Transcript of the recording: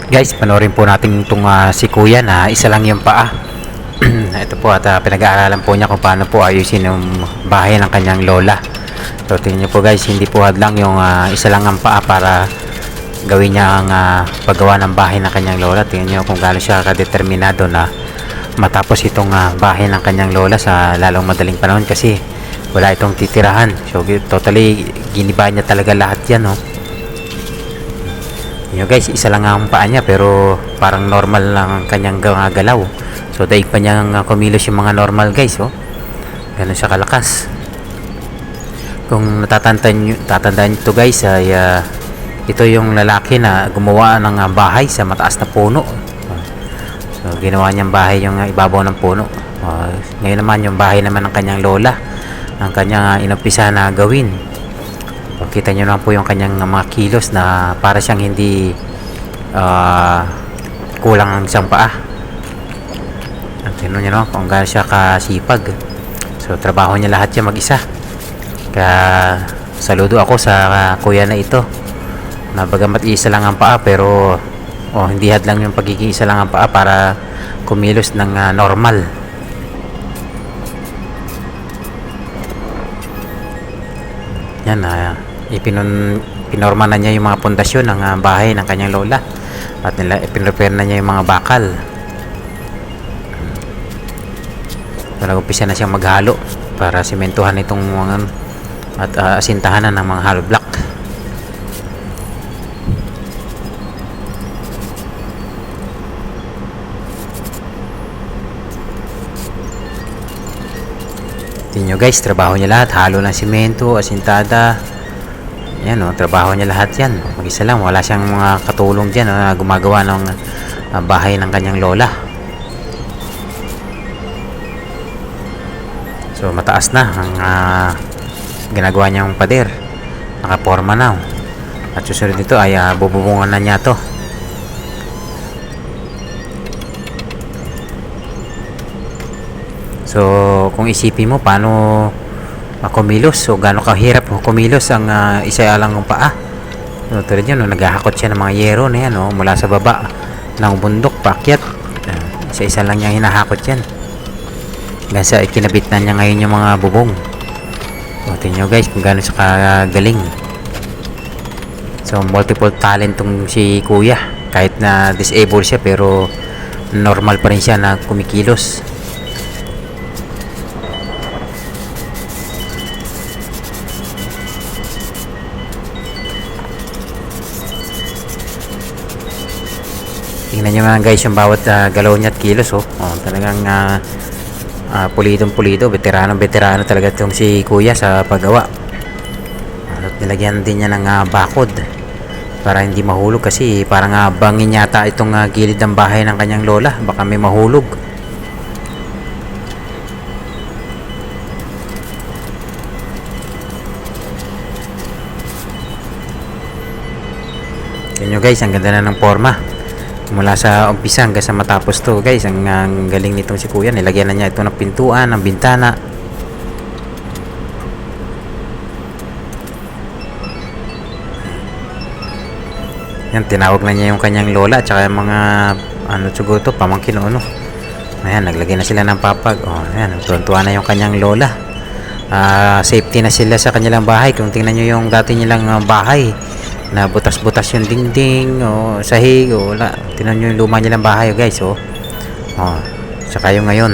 Guys, panoorin po natin itong si kuya na isa lang yung paa. Ito po at pinag-aaralan po niya kung paano po ayusin yung bahay ng kanyang lola. So tingnan niyo po guys, hindi po hadlang yung isa lang ang paa para gawin niya ang paggawa ng bahay ng kanyang lola. Tingnan niyo kung gaano siya kadeterminado na matapos itong bahay ng kanyang lola sa lalong madaling panahon kasi wala itong titirahan. So totally giniba niya talaga lahat yan, no? Yun guys, isa lang ang paa niya pero parang normal lang ang kanyang galaw. So daig pa niyang kumilos yung mga normal guys, oh. Ganun siya kalakas. Kung tatandaan nyo to guys ay ito yung lalaki na gumawa ng bahay sa mataas na puno. So ginawa niyang bahay yung ibabaw ng puno. Ngayon naman yung bahay naman ng kanyang lola ang kanyang inumpisa na gawin. Kita nyo naman po yung kanyang mga kilos na para siyang hindi kulang ang isang paa. At tingnan nyo naman kung gaano siya kasipag. So trabaho niya lahat yan mag-isa. Kaya saludo ako sa kuya na ito na bagamat isa lang ang paa pero hindi hadlang yung pagiging isa lang ang paa para kumilos ng normal. Yan pinorma na niya yung mga pundasyon ng bahay ng kanyang lola at pinrepare na niya yung mga bakal. So nag-umpisa na siyang maghalo para simentuhan itong at asintahan ng mga hollow block. Tingnan nyo guys, trabaho niya lahat, halo ng simento, asintada. Yan, trabaho niya lahat yan. Mag-isa lang, wala siyang mga katulong dyan na gumagawa ng bahay ng kanyang lola. So mataas na ang ginagawa niyang pader. Nakaporma na. At susunod nito ay bububungan na niya to. So kung isipin mo paano kumilos o gaano kahirap kumilos ang isa lang ng paa. So, tulad yun, naghahakot siya ng mga yero na yan mula sa baba ng bundok paakyat. Isa-isa lang niya hinahakot yan. Hanggang sa ikinabit na niya ngayon yung mga bubong. So tingnan nyo guys kung gaano siya kagaling. So multiple talent tong si kuya. Kahit na disabled siya pero normal pa rin siya na kumikilos. Tingnan nyo mga guys yung bawat galaw niya at kilos. Talagang pulidong pulido, veterano talaga itong si kuya sa paggawa. At nilagyan din niya ng bakod para hindi mahulog kasi parang bangin yata itong gilid ng bahay ng kanyang lola, baka may mahulog. Tingnan nyo guys, ang ganda na ng forma mula sa umpisa hanggang sa matapos to guys. Ang galing nitong si kuya, nilagyan na niya ito ng pintuan, ng bintana. Yan, tinawag na niya yung kanyang lola at saka yung mga siguro to, pamangkin ayan, naglagay na sila ng papag. Ayan, tuwan-tuwa na yung kanyang lola. Safety na sila sa kanilang bahay. Kung tingnan nyo yung dati nilang bahay na butas-butas yung dingding sahig wala. Tingnan nyo yung luma nilang bahay guys. Saka yung ngayon.